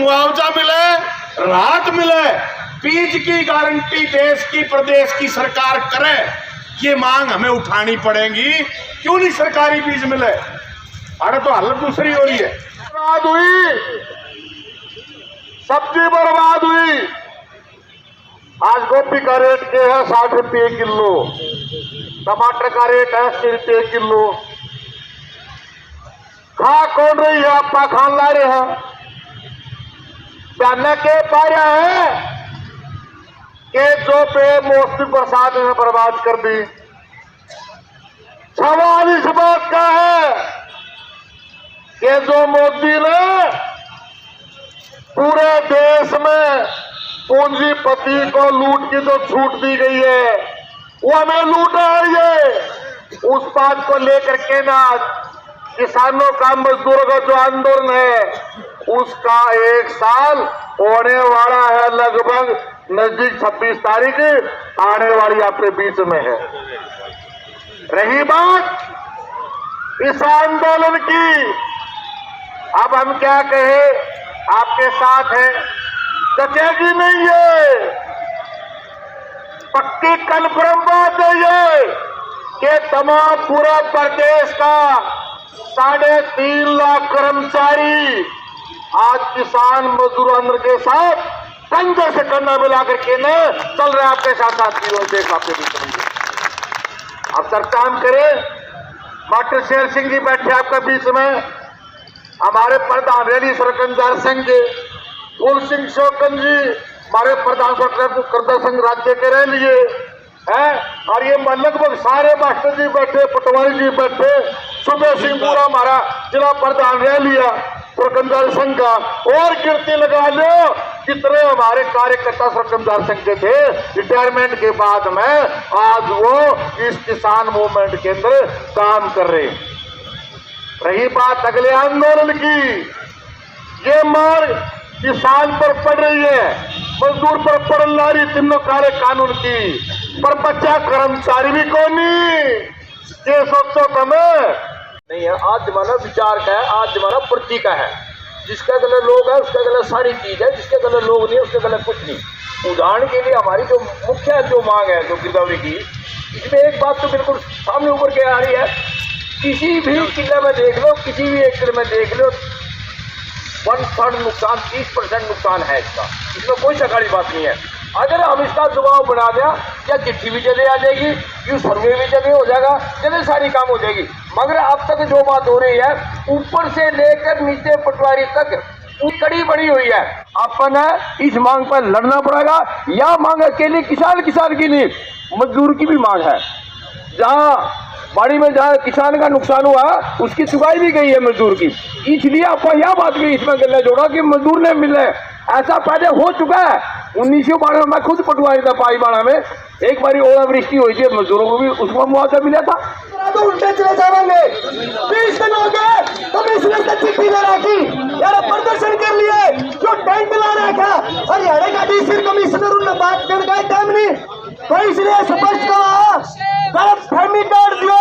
मुआवजा मिले, राहत मिले, बीज की गारंटी देश की प्रदेश की सरकार करे, ये मांग हमें उठानी पड़ेगी। क्यों नहीं सरकारी बीज मिले? अरे तो हालत दूसरी हो रही है। बर्बाद हुई, सब्जी बर्बाद हुई। आज गोभी का रेट क्या है? 60 रुपये किलो। टमाटर का रेट है 80 रुपये किलो। खा कौन रही है? आपका खान ला रहे हैं। जानने के पा रहे हैं कि जो पे मौसमी बरसात ने बर्बाद कर दी। सवाल इस बात का है कि जो मोदी ने पूरे देश में पूंजीपति को लूट की जो छूट दी गई है, वो हमें लूटा है। ये उस बात को लेकर के ना किसानों का, मजदूरों का जो आंदोलन है, उसका 1 साल होने वाला है। लगभग नजदीक 26 तारीख आने वाली आपके बीच में है। रही बात इस आंदोलन की, अब हम क्या कहें? आपके साथ है, जचेगी नहीं है। पक्की कन्फर्म बात है ये कि तमाम पूरा प्रदेश का 3.5 लाख कर्मचारी आज किसान मजदूर अंदर के साथ कंधे से कंधा मिला करके न चल रहे आपके साथ साथियों। देख आपके बीच में अब चर्चा हम करें। डॉक्टर शेर सिंह जी बैठे आपके बीच में, हमारे प्रधान रैली सरकंजार संघ कुल सिंह शोकन जी, हमारे प्रधान करदा संघ राज्य के रह लिए हैं, और ये लगभग सारे मास्टर जी बैठे, पटवारी जी बैठे, सुबह सिंह पूरा हमारा जिला प्रधान रह लिया सरकंजार संघ का, और गिनती लगा लो कितने हमारे कार्यकर्ता सरकंजार संघ के थे रिटायरमेंट के बाद में, आज वो इस किसान मूवमेंट के अंदर काम कर रहे हैं। रही बात अगले आंदोलन की, ये मार किसान पर पड़ रही है, मजदूर पर पड़ रही, तीनों काले कानून की, पर बच्चा कर्मचारी भी कौन नहीं। ये सोचो तुम्हें नहीं है। आज जमाना विचार का है, आज जमाना प्रति का है। जिसके गले लोग है उसके गले सारी चीज है, जिसके गले लोग नहीं है उसके गले कुछ नहीं। उदाहरण के लिए हमारी जो मुख्य जो मांग है जो गिरदावरी की, इसमें एक बात तो बिल्कुल सामने उभर के आ रही है। किसी भी किले में देख लो, किसी भी एक किले में देख लो, 1/3 नुकसान, 30% नुकसान है इसका। इसमें कोई सकाली बात नहीं है। अगर हम इसका दबाव बना दिया, या चिट्ठी भी जल्दी आ जाएगी, यू सर्वे भी जल्दी हो जाएगा, जल्दी सारी काम हो जाएगी। मगर अब तक जो बात हो रही है, ऊपर से लेकर नीचे पटवारी तक कड़ी बनी हुई है। अपन इस मांग पर लड़ना पड़ेगा। या मांग अकेले किसान की नहीं, मजदूर की भी मांग है। जहाँ बाड़ी में जहाँ किसान का नुकसान हुआ उसकी चुकाई भी गई है मजदूर की, इसलिए आपको यह बात भी इसमें गले जोड़ा कि मजदूर ने मिले। ऐसा पहले हो चुका है 1992 में, मैं खुद पटवारी था पाईबाड़ा में। एक बारी ओलावृष्टि हुई थी, मजदूरों को भी उसमें मुआवजा मिला था। तो उल्टे चले जाएंगे। 20 दिन हो गए तो इसलिए चिट्ठी ले रखी यार, प्रदर्शन के लिए जो टेंट ला रखा, और हरियाणा का डीसी कमिश्नर उन्हें बात करने का टाइम नहीं, तो इसलिए स्पष्ट कहा गलत फहमी कर दियो।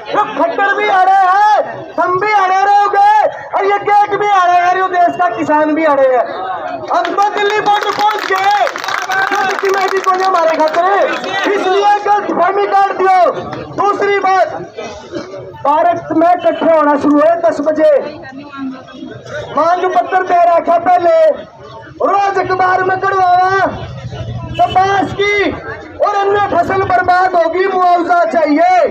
जो खट्टर भी आ रहे हैं, हम भी अड़े रहोगे, और ये गेट भी आ रहे हैं, ये देश का किसान भी अड़े हैं। हम तो दिल्ली बॉर्डर पहुंच गए को हमारे खतरे, इसलिए गलत फहमी कर दियो। दूसरी बात, भारत में इकट्ठे होना शुरू हुए 10 बजे, मांग पत्र दे रखा पहले, रोज अखबार में करवावा कपास की और अन्य फसल बर्बाद होगी, मुआवजा चाहिए।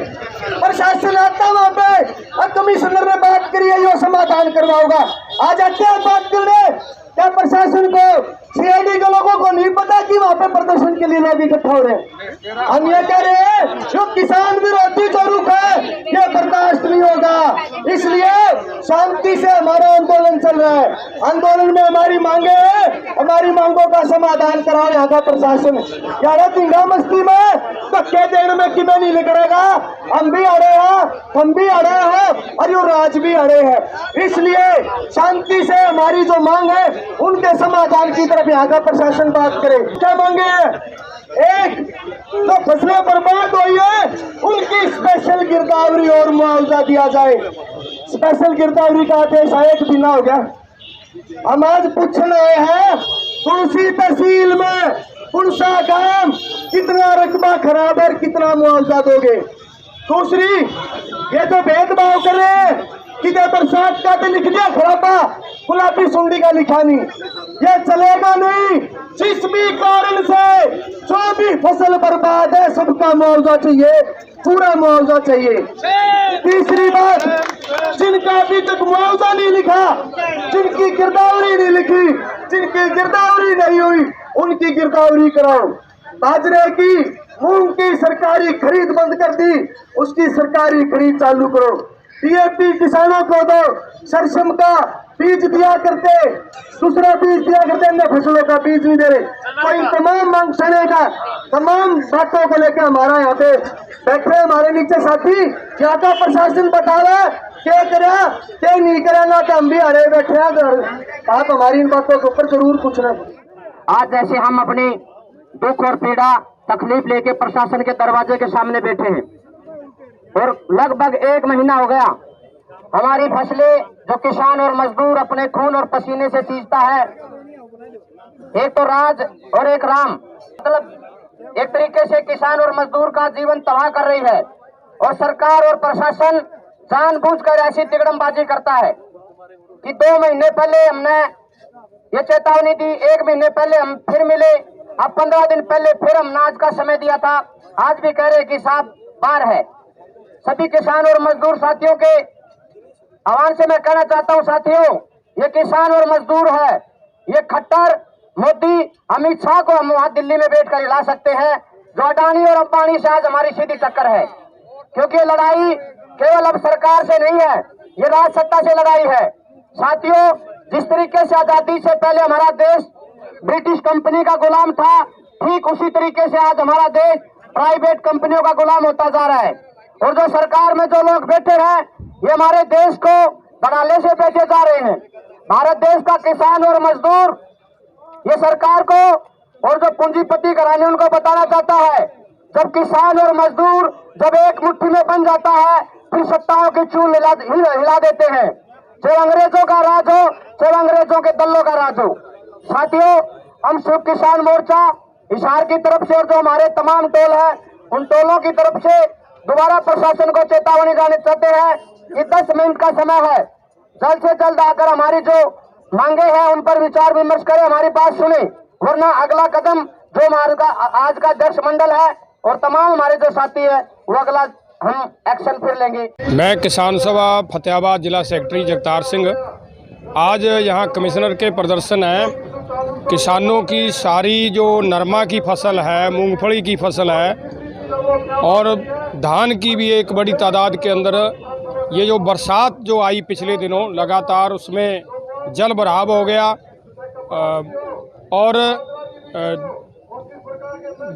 प्रशासन आता वहां पे, कमिश्नर ने बात करी है, यो समाधान करवाओगा। आ जाते हैं बात करने, क्या प्रशासन को, सीआईडी के लोगों को नहीं पता कि वहां पे प्रदर्शन के लिए लोग इकट्ठा हो रहे हैं। हम ये कह रहे हैं जो किसान विरोधी जो रुख है ये बर्दाश्त नहीं होगा, इसलिए शांति से हमारा आंदोलन चल रहा है। आंदोलन में हमारी मांगे हैं, हमारी मांगों का समाधान कराओ यहाँ का प्रशासन। यार धींगा मस्ती में धक्के देने में किमें नहीं करेगा। हम भी अड़े हैं, हम भी अड़े हैं, और यो राज भी अड़े हैं। इसलिए शांति से हमारी जो मांग है उनके समाधान की तरफ यहाँ का प्रशासन बात करे। क्या मांगे हैं? एक, जो फसलें बर्बाद हुई है उनकी स्पेशल गिरदावरी और मुआवजा दिया जाए। स्पेशल गिरदावरी का आदेश आया, 1 महीना हो गया, हम आज पूछने आए हैं तुलसी तहसील में पुनसा गांव कितना रकबा खराब है, कितना मुआवजा दोगे। दूसरी, ये जो भेदभाव कर रहे हैं कि बरसात का भी लिख दिया खराबा, गुलाबी सुंडी का लिखा नहीं, ये चलेगा नहीं। जिस भी कारण से जो भी फसल बर्बाद है सबका मुआवजा चाहिए, पूरा मुआवजा चाहिए। तीसरी बात, जिनका अभी तक मुआवजा नहीं लिखा, जिनकी गिरदावरी नहीं लिखी, जिनकी गिरदावरी नहीं हुई, उनकी गिरदावरी कराओ। बाजरे की, मूंग की सरकारी खरीद बंद कर दी, उसकी सरकारी खरीद चालू करो। डीएपी किसानों को दो, सरसों का बीज दिया करते, दूसरा बीज दिया करते, अन्य फसलों का बीज नहीं दे रहे। तो इन तमाम मांग का, तमाम बातों को लेकर हमारा यहाँ पे बैठे हमारे नीचे साथी, यहाँ का प्रशासन बता रहा है क्या करा क्या नहीं करेगा, तो हम भी हरे बैठे हैं। आप हमारी इन बातों के ऊपर जरूर पूछना। आज जैसे हम अपनी दुख और पीड़ा तकलीफ लेके प्रशासन के दरवाजे के सामने बैठे हैं और लगभग 1 महीना हो गया, हमारी फसलें जो किसान और मजदूर अपने खून और पसीने से सींचता है, एक तो राज और एक राम, मतलब एक तरीके से किसान और मजदूर का जीवन तबाह कर रही है। और सरकार और प्रशासन जानबूझकर ऐसी तिगड़मबाजी करता है कि 2 महीने पहले हमने ये चेतावनी दी, 1 महीने पहले हम फिर मिले, अब 15 दिन पहले फिर हमने आज का समय दिया था, आज भी कह रहे कि साहब पार है। सभी किसान और मजदूर साथियों के आह्वान से मैं कहना चाहता हूं, साथियों, ये किसान और मजदूर है, ये खट्टर मोदी अमित शाह को हम वहां दिल्ली में बैठकर हिला सकते हैं, जो अडानी और अंबानी से आज हमारी सीधी टक्कर है। क्योंकि लड़ाई केवल अब सरकार से नहीं है, ये राज सत्ता से लड़ाई है। साथियों, जिस तरीके से आजादी से पहले हमारा देश ब्रिटिश कंपनी का गुलाम था, ठीक उसी तरीके से आज हमारा देश प्राइवेट कंपनियों का गुलाम होता जा रहा है। और जो सरकार में जो लोग बैठे हैं, ये हमारे देश को धड़ाले से बेचे जा रहे हैं। भारत देश का किसान और मजदूर ये सरकार को और जो पूंजीपति घराने उनको बताना चाहता है, जब किसान और मजदूर जब एक मुट्ठी में बन जाता है, फिर सत्ताओं की चूल हिला देते हैं। चाहे अंग्रेजों का राज हो, चाहे अंग्रेजों के दलों का राज हो। साथियों, हम शुभ किसान मोर्चा हिसार की तरफ से और जो हमारे तमाम टोल है, उन टोलों की तरफ से दोबारा प्रशासन को चेतावनी देना चाहते हैं कि 10 मिनट का समय है, जल्द से जल्द आकर हमारी जो मांगे हैं उन पर विचार विमर्श करें, हमारी बात सुने, वरना अगला कदम जो हमारा आज का अध्यक्ष मंडल है और तमाम हमारे जो साथी है, वो अगला हम एक्शन फिर लेंगे। मैं किसान सभा फतेहाबाद जिला सेक्रेटरी जगतार सिंह। आज यहाँ कमिश्नर के प्रदर्शन है, किसानों की सारी जो नरमा की फसल है, मूंगफली की फसल है और धान की भी एक बड़ी तादाद के अंदर ये जो बरसात जो आई पिछले दिनों लगातार, उसमें जल भराव हो गया और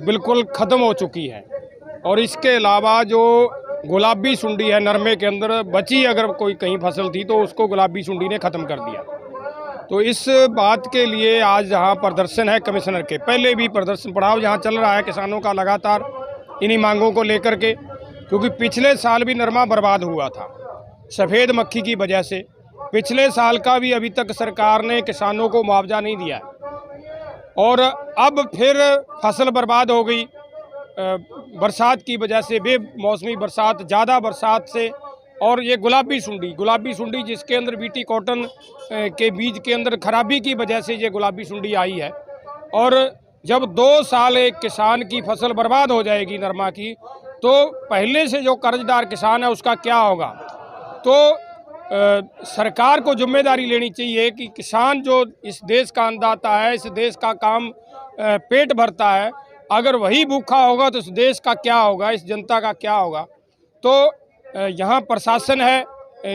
बिल्कुल ख़त्म हो चुकी है। और इसके अलावा जो गुलाबी सुंडी है नरमे के अंदर बची, अगर कोई कहीं फसल थी तो उसको गुलाबी सुंडी ने ख़त्म कर दिया। तो इस बात के लिए आज यहाँ प्रदर्शन है कमिश्नर के। पहले भी प्रदर्शन पड़ाव यहाँ चल रहा है किसानों का लगातार इन्हीं मांगों को लेकर के, क्योंकि पिछले साल भी नरमा बर्बाद हुआ था सफ़ेद मक्खी की वजह से। पिछले साल का भी अभी तक सरकार ने किसानों को मुआवजा नहीं दिया और अब फिर फसल बर्बाद हो गई बरसात की वजह से, बेमौसमी बरसात, ज़्यादा बरसात से। और ये गुलाबी सुंडी जिसके अंदर बीटी कॉटन के बीज के अंदर खराबी की वजह से ये गुलाबी सुंडी आई है। और जब 2 साल एक किसान की फसल बर्बाद हो जाएगी नरमा की, तो पहले से जो कर्जदार किसान है उसका क्या होगा। तो सरकार को जिम्मेदारी लेनी चाहिए कि किसान जो इस देश का अन्नदाता है, इस देश का काम पेट भरता है, अगर वही भूखा होगा तो इस देश का क्या होगा, इस जनता का क्या होगा। तो यहाँ प्रशासन है,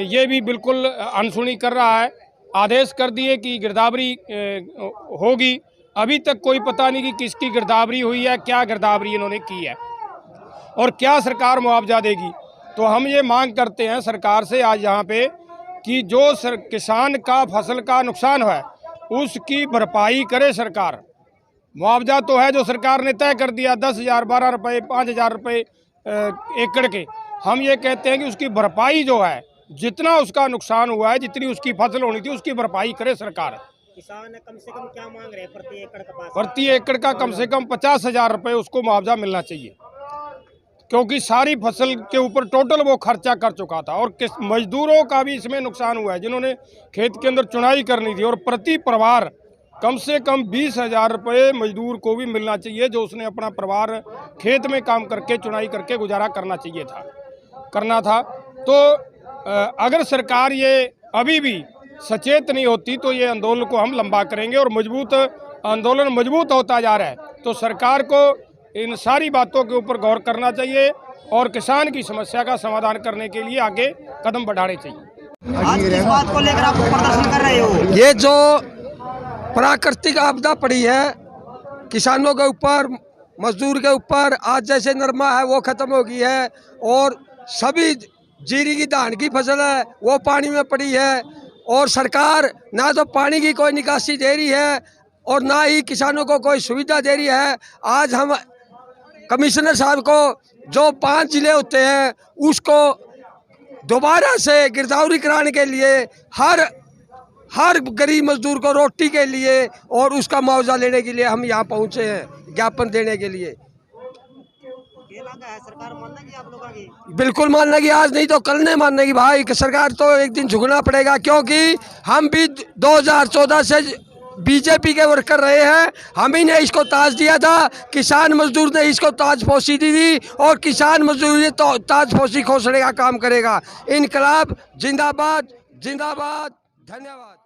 ये भी बिल्कुल अनसुनी कर रहा है। आदेश कर दिए कि गिरदावरी होगी, अभी तक कोई पता नहीं कि किसकी गिरदावरी हुई है, क्या गिरदावरी इन्होंने की है और क्या सरकार मुआवजा देगी। तो हम ये मांग करते हैं सरकार से आज यहाँ पे कि जो किसान का फसल का नुकसान है उसकी भरपाई करे सरकार। मुआवजा तो है जो सरकार ने तय कर दिया 10,000, 12 रुपये, 5,000 रुपये एकड़ के। हम ये कहते हैं कि उसकी भरपाई जो है जितना उसका नुकसान हुआ है, जितनी उसकी फसल होनी थी उसकी भरपाई करे सरकार। किसान कम से कम क्या मांग रहे हैं प्रति एकड़ कपास? प्रति एकड़ का कम से कम 50,000 रुपये उसको मुआवजा मिलना चाहिए, क्योंकि सारी फसल के ऊपर टोटल वो खर्चा कर चुका था। और मजदूरों का भी इसमें नुकसान हुआ है, जिन्होंने खेत के अंदर चुनाई करनी थी। और प्रति परिवार कम से कम 20,000 रुपये मजदूर को भी मिलना चाहिए, जो उसने अपना परिवार खेत में काम करके चुनाई करके गुजारा करना था। तो अगर सरकार ये अभी भी सचेत नहीं होती तो ये आंदोलन को हम लंबा करेंगे, और आंदोलन मजबूत होता जा रहा है। तो सरकार को इन सारी बातों के ऊपर गौर करना चाहिए और किसान की समस्या का समाधान करने के लिए आगे कदम बढ़ाने चाहिए। आज किस बात को लेकर आप प्रदर्शन कर रहे हो? ये जो प्राकृतिक आपदा पड़ी है किसानों के ऊपर, मजदूर के ऊपर, आज जैसे नरमा है वो खत्म हो गई है, और सभी जीरी की धान की फसल है वो पानी में पड़ी है, और सरकार ना तो पानी की कोई निकासी दे रही है और ना ही किसानों को कोई सुविधा दे रही है। आज हम कमिश्नर साहब को, जो 5 जिले होते हैं उसको दोबारा से गिरदावरी कराने के लिए, हर गरीब मजदूर को रोटी के लिए और उसका मुआवजा लेने के लिए हम यहाँ पहुँचे हैं, ज्ञापन देने के लिए। है सरकार मानेगी आप लोगों की? बिल्कुल मानेगी, आज नहीं तो कल नहीं मानेगी भाई। सरकार तो एक दिन झुकना पड़ेगा, क्योंकि हम भी 2014 से बीजेपी के वर्कर रहे हैं। हम ही ने इसको ताज दिया था, किसान मजदूर ने इसको ताजपोशी दी थी, और किसान मजदूर ने तो ताजपोशी खोसने का काम करेगा। इनकलाब जिंदाबाद जिंदाबाद। धन्यवाद।